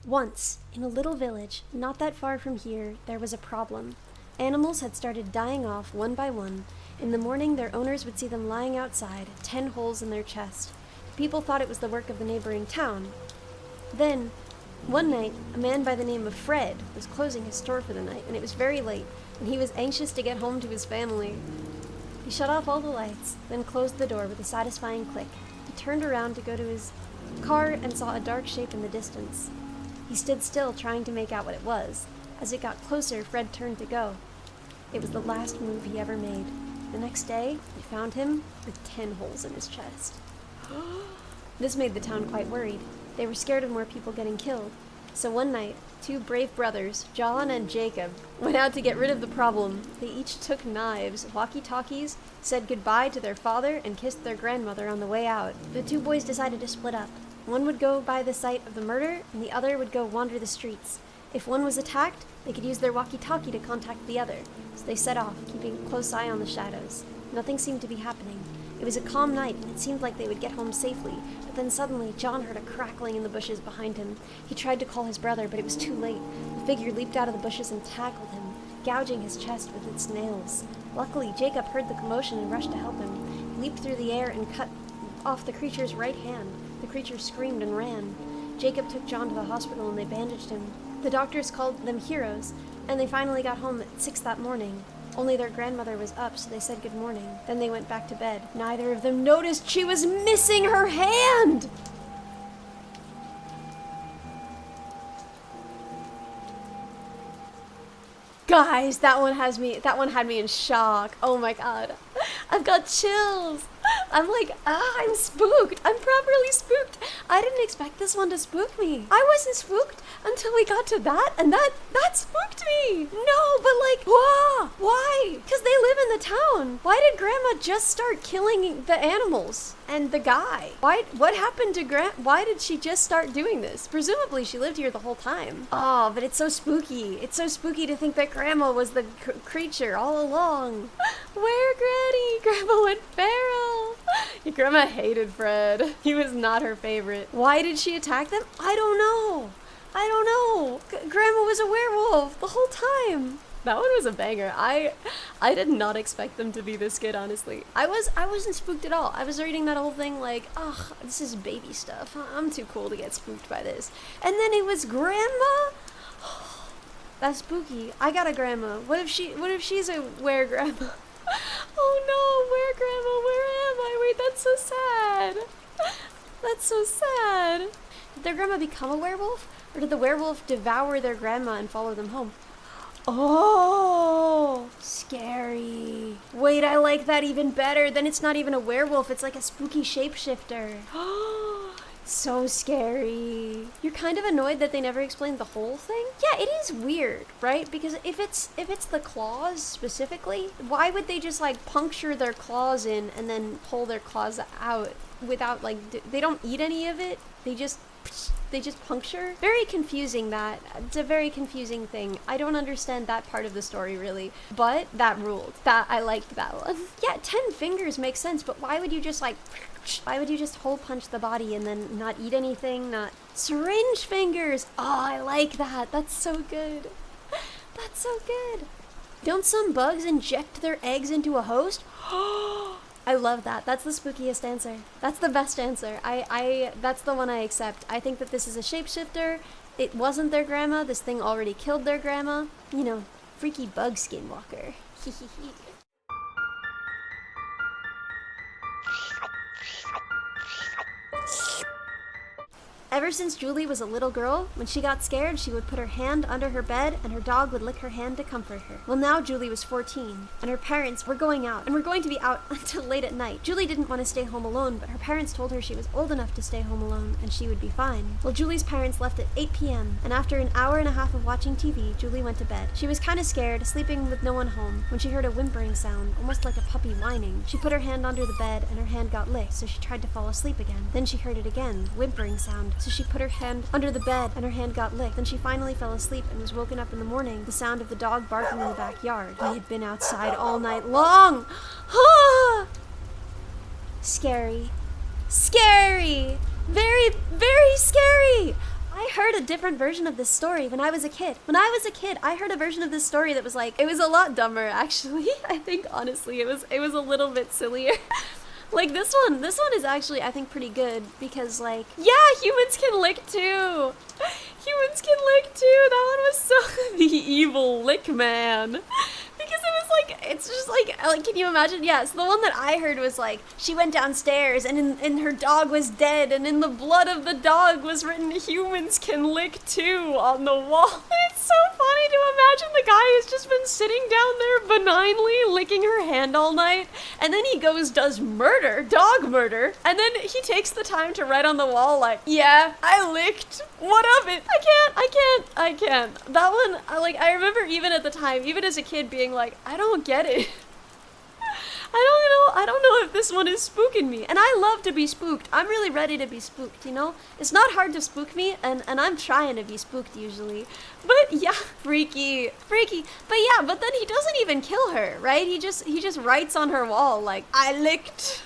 Once, in a little village, not that far from here, there was a problem. Animals had started dying off one by one. In the morning, their owners would see them lying outside, 10 holes in their chest. People thought it was the work of the neighboring town. Then, one night, a man by the name of Fred was closing his store for the night, and it was very late, and he was anxious to get home to his family. He shut off all the lights, then closed the door with a satisfying click. He turned around to go to his car and saw a dark shape in the distance. He stood still, trying to make out what it was. As it got closer, Fred turned to go. It was the last move he ever made. The next day, they found him with 10 holes in his chest. This made the town quite worried. They were scared of more people getting killed. So one night, 2 brave brothers, John and Jacob, went out to get rid of the problem. They each took knives, walkie-talkies, said goodbye to their father, and kissed their grandmother on the way out. The 2 boys decided to split up. One would go by the site of the murder, and the other would go wander the streets. If one was attacked, they could use their walkie-talkie to contact the other. So they set off, keeping a close eye on the shadows. Nothing seemed to be happening. It was a calm night, and it seemed like they would get home safely. But then suddenly, John heard a crackling in the bushes behind him. He tried to call his brother, but it was too late. The figure leaped out of the bushes and tackled him, gouging his chest with its nails. Luckily, Jacob heard the commotion and rushed to help him. He leaped through the air and cut off the creature's right hand. The creature screamed and ran. Jacob took John to the hospital and they bandaged him. The doctors called them heroes, and they finally got home at 6 that morning. Only their grandmother was up, so they said good morning. Then they went back to bed. Neither of them noticed she was missing her hand! Guys, that one had me in shock. Oh my god. I've got chills. I'm like, I'm spooked. I'm properly spooked. I didn't expect this one to spook me. I wasn't spooked until we got to that, and that spooked me. No, but like, why? Because they live in the town. Why did Grandma just start killing the animals and the guy? What happened to why did she just start doing this? Presumably she lived here the whole time. Oh, but it's so spooky. It's so spooky to think that Grandma was the creature all along. Where, Granny? Grandma went feral. Your grandma hated Fred. He was not her favorite. Why did she attack them? I don't know. Grandma was a werewolf the whole time. That one was a banger. I did not expect them to be this good, honestly. I wasn't spooked at all. I was reading that whole thing like, ugh, this is baby stuff. I'm too cool to get spooked by this. And then it was Grandma? That's spooky. I got a grandma. What if she's a were-grandma? Oh no, were-grandma, where am I? Wait, that's so sad. That's so sad. Did their grandma become a werewolf? Or did the werewolf devour their grandma and follow them home? Oh, scary. Wait, I like that even better. Then it's not even a werewolf, it's like a spooky shapeshifter. So scary. You're kind of annoyed that they never explained the whole thing? Yeah, it is weird, right? Because if it's the claws specifically, why would they just like puncture their claws in and then pull their claws out without like, they don't eat any of it? They just puncture? Very confusing that. It's a very confusing thing. I don't understand that part of the story really, but that ruled. I liked that one. Yeah, 10 fingers makes sense, but why would you just hole punch the body and then not eat anything? Not syringe fingers. Oh, I like that. That's so good. That's so good. Don't some bugs inject their eggs into a host? I love that. That's the spookiest answer. That's the best answer. That's the one I accept. I think that this is a shapeshifter. It wasn't their grandma. This thing already killed their grandma. You know, freaky bug skinwalker. Ever since Julie was a little girl, when she got scared, she would put her hand under her bed and her dog would lick her hand to comfort her. Well, now Julie was 14 and her parents were going out and were going to be out until late at night. Julie didn't want to stay home alone, but her parents told her she was old enough to stay home alone and she would be fine. Well, Julie's parents left at 8 p.m. and after an hour and a half of watching TV, Julie went to bed. She was kind of scared, sleeping with no one home, when she heard a whimpering sound, almost like a puppy whining. She put her hand under the bed and her hand got licked, so she tried to fall asleep again. Then she heard it again, whimpering sound, so she put her hand under the bed and her hand got licked. Then she finally fell asleep and was woken up in the morning, the sound of the dog barking in the backyard. He had been outside all night long. Scary. Scary! Very, very scary! I heard a different version of this story when I was a kid. When I was a kid, I heard a version of this story that was like, it was a lot dumber actually. I think honestly it was a little bit sillier. Like this one is actually, I think, pretty good because like, yeah, humans can lick too. Humans can lick too. That one was so the evil lick man. Because it was like, it's just like, can you imagine? Yes, the one that I heard was like, she went downstairs and her dog was dead and in the blood of the dog was written, humans can lick too on the wall. And it's so funny to imagine the guy who's just been sitting down there benignly licking her hand all night and then he does murder, dog murder, and then he takes the time to write on the wall like, yeah, I licked. What of it? I can't. That one, I remember even at the time, even as a kid being like, I don't get it. I don't know if this one is spooking me. And I love to be spooked. I'm really ready to be spooked, you know? It's not hard to spook me, and I'm trying to be spooked usually. But yeah, freaky. But yeah, but then he doesn't even kill her, right? He just writes on her wall like, I licked.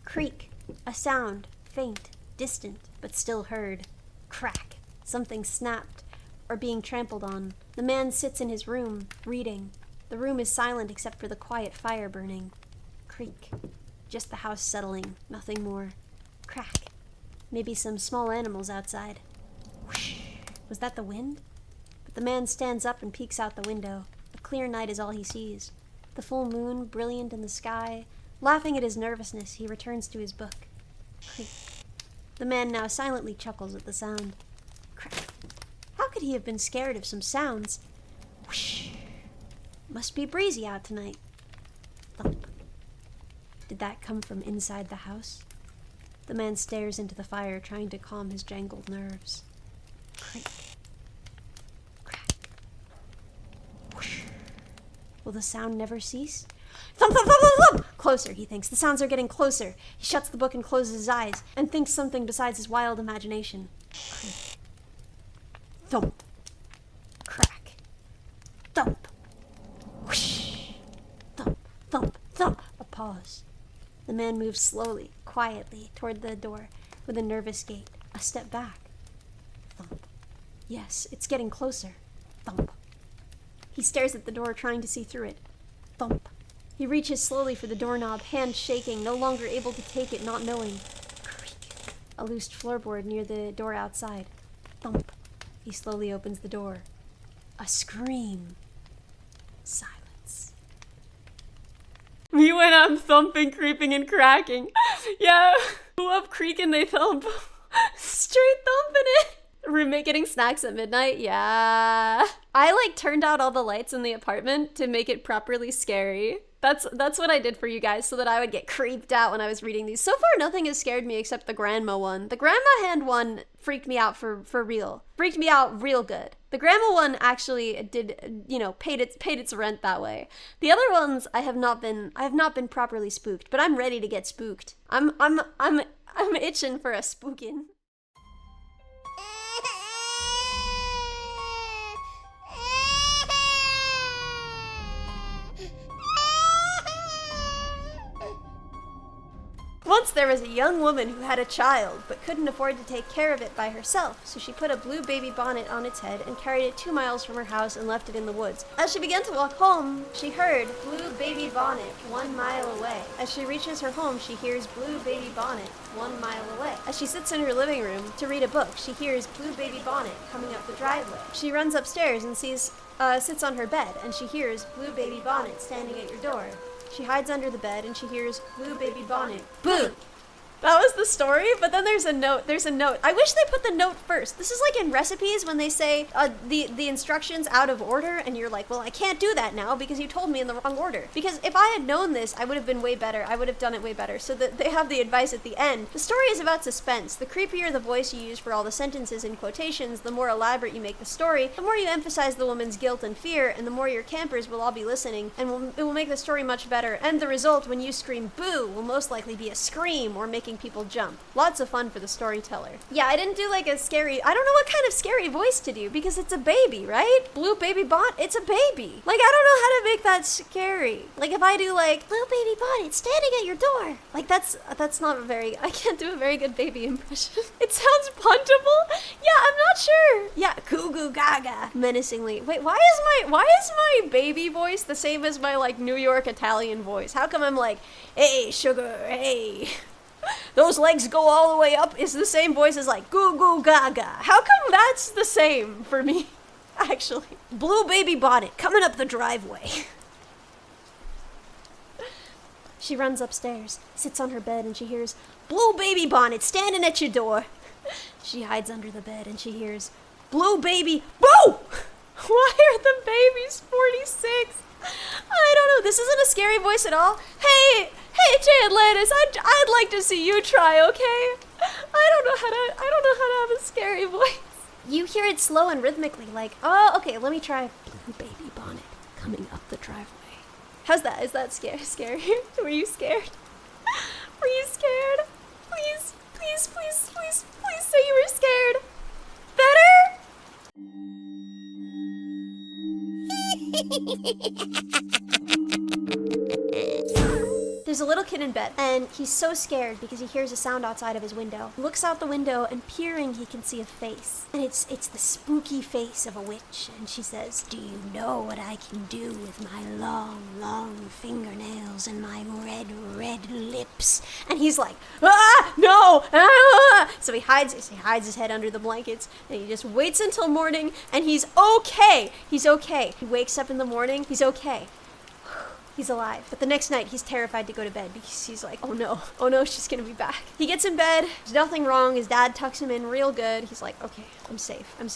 Creak. A sound, faint, distant, but still heard. Crack. Something snapped, or being trampled on. The man sits in his room, reading. The room is silent except for the quiet fire burning. Creak. Just the house settling, nothing more. Crack. Maybe some small animals outside. Whoosh. Was that the wind? But the man stands up and peeks out the window. A clear night is all he sees. The full moon, brilliant in the sky. Laughing at his nervousness, he returns to his book. Creak. The man now silently chuckles at the sound. Crack. How could he have been scared of some sounds? Whoosh. Must be breezy out tonight. Thump. Did that come from inside the house? The man stares into the fire, trying to calm his jangled nerves. Creak. Crack. Whoosh. Will the sound never cease? Thump, thump, thump, thump, thump! Closer, he thinks. The sounds are getting closer. He shuts the book and closes his eyes, and thinks something besides his wild imagination. Creak. Thump. Crack. Thump. Whoosh. Thump, thump, thump. A pause. The man moves slowly, quietly, toward the door, with a nervous gait. A step back. Thump. Yes, it's getting closer. Thump. He stares at the door, trying to see through it. Thump. He reaches slowly for the doorknob, hand shaking, no longer able to take it, not knowing. Creak. A loose floorboard near the door outside. Thump. He slowly opens the door. A scream. Silence. We went on thumping, creeping, and cracking. Yeah. Who up creaking they thump. Straight thumping it. Roommate getting snacks at midnight? Yeah. I turned out all the lights in the apartment to make it properly scary. That's what I did for you guys so that I would get creeped out when I was reading these. So far, nothing has scared me except the grandma one. The grandma hand one freaked me out for real. Freaked me out real good. The grandma one actually did, paid its rent that way. The other ones I have not been properly spooked, but I'm ready to get spooked. I'm itching for a spookin'. Once there was a young woman who had a child, but couldn't afford to take care of it by herself, so she put a blue baby bonnet on its head and carried it 2 miles from her house and left it in the woods. As she began to walk home, she heard blue baby bonnet 1 mile away. As she reaches her home, she hears blue baby bonnet 1 mile away. As she sits in her living room to read a book, she hears blue baby bonnet coming up the driveway. She runs upstairs and sits on her bed, and she hears blue baby bonnet standing at your door. She hides under the bed and she hears blue baby bonnet. Boo! That was the story, but then there's a note. I wish they put the note first. This is like in recipes when they say the instructions out of order, and you're like, well, I can't do that now because you told me in the wrong order. Because if I had known this, I would have been way better. I would have done it way better. So that they have the advice at the end. The story is about suspense. The creepier the voice you use for all the sentences and quotations, the more elaborate you make the story, the more you emphasize the woman's guilt and fear, and the more your campers will all be listening, and it will make the story much better. And the result, when you scream boo, will most likely be a scream or making people jump. Lots of fun for the storyteller. Yeah, I didn't do like a scary, I don't know what kind of scary voice to do because it's a baby, right? Blue baby bonnet, it's a baby. Like, I don't know how to make that scary. Like, if I do like, blue baby bonnet standing at your door. Like, that's not I can't do a very good baby impression. It sounds puntable. Yeah, I'm not sure. Yeah, goo goo gaga. Menacingly. Wait, why is my baby voice the same as my like New York Italian voice? How come I'm like, hey, sugar, hey. Those legs go all the way up is the same voice as like goo goo gaga. How come that's the same for me? Actually. Blue baby bonnet coming up the driveway. She runs upstairs, sits on her bed, and she hears blue baby bonnet standing at your door. She hides under the bed and she hears blue baby boo! Why are the babies 46? I don't know. This isn't a scary voice at all. Hey, Jay Atlantis, I'd like to see you try, okay? I don't know how to have a scary voice. You hear it slow and rhythmically, like, oh, okay, let me try. Blue baby bonnet coming up the driveway. How's that? Is that scary? Were you scared? Were you scared? Please say you were scared. Better? There's a little kid in bed, and he's so scared because he hears a sound outside of his window. He looks out the window, and peering, he can see a face. And it's the spooky face of a witch, and she says, do you know what I can do with my long fingernails and my red lips? And he's like, no, So he hides his head under the blankets, and he just waits until morning, and he's okay. He wakes up in the morning, he's okay. He's alive. But the next night, he's terrified to go to bed because he's like, oh no, she's gonna be back. He gets in bed, there's nothing wrong, his dad tucks him in real good. He's like, okay, I'm safe. My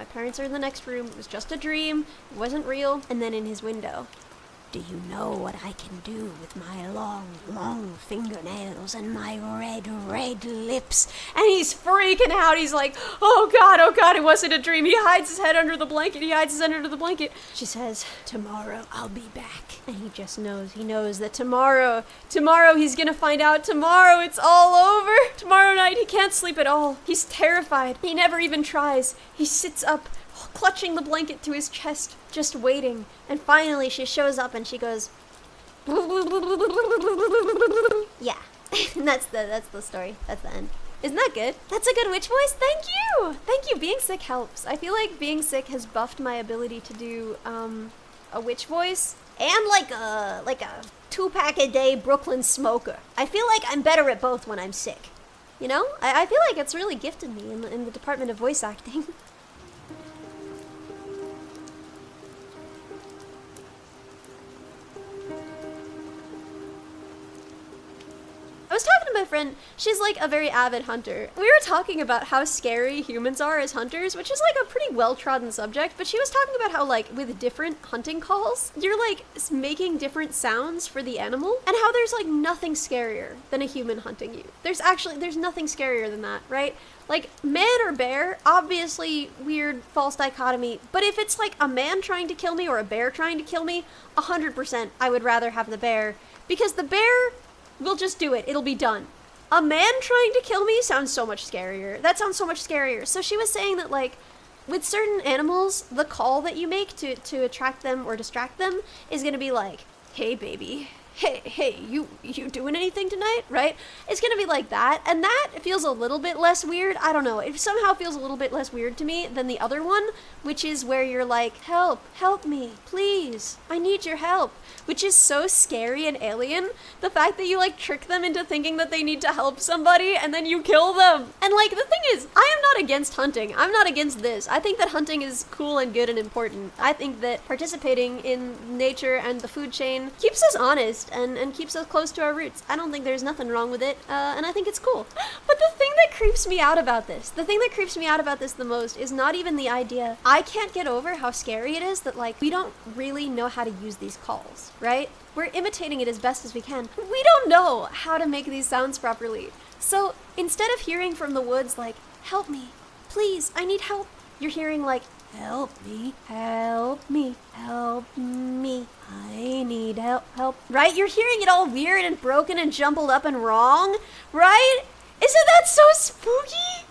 parents are in the next room, it was just a dream, it wasn't real. And then in his window, do you know what I can do with my long fingernails and my red lips? And he's freaking out. He's like, oh God, it wasn't a dream. He hides his head under the blanket. She says, tomorrow I'll be back. And he just knows. He knows that tomorrow he's gonna find out. Tomorrow it's all over. Tomorrow night he can't sleep at all. He's terrified. He never even tries. He sits up, clutching the blanket to his chest, just waiting. And finally she shows up and she goes, yeah. And that's the story. That's the end. Isn't that good? That's a good witch voice. Thank you. Being sick helps. I feel like being sick has buffed my ability to do a witch voice and like a 2-pack a day Brooklyn smoker. I feel like I'm better at both when I'm sick. You know? I feel like it's really gifted me in the department of voice acting. I was talking to my friend, she's like a very avid hunter. We were talking about how scary humans are as hunters, which is like a pretty well-trodden subject, but she was talking about how like with different hunting calls, you're like making different sounds for the animal, and how there's like nothing scarier than a human hunting you. There's nothing scarier than that, right? Like, man or bear, obviously weird, false dichotomy, but if it's like a man trying to kill me or a bear trying to kill me, 100% I would rather have the bear, because the bear will just do it. It'll be done. A man trying to kill me sounds so much scarier. That sounds so much scarier. So she was saying that, like, with certain animals, the call that you make to attract them or distract them is gonna be like, hey baby, hey, you doing anything tonight, right? It's gonna be like that, and that feels a little bit less weird. I don't know, it somehow feels a little bit less weird to me than the other one, which is where you're like, help me, please, I need your help, which is so scary and alien. The fact that you like trick them into thinking that they need to help somebody and then you kill them. And like, the thing is, I am not against hunting. I'm not against this. I think that hunting is cool and good and important. I think that participating in nature and the food chain keeps us honest and keeps us close to our roots. I don't think there's nothing wrong with it, and I think it's cool. But the thing that creeps me out about this, the most is not even the idea. I can't get over how scary it is that like, we don't really know how to use these calls, right? We're imitating it as best as we can. We don't know how to make these sounds properly. So instead of hearing from the woods like, help me, please, I need help, you're hearing like, help me, help me, help me, I need help, right? You're hearing it all weird and broken and jumbled up and wrong, right? Isn't that so spooky?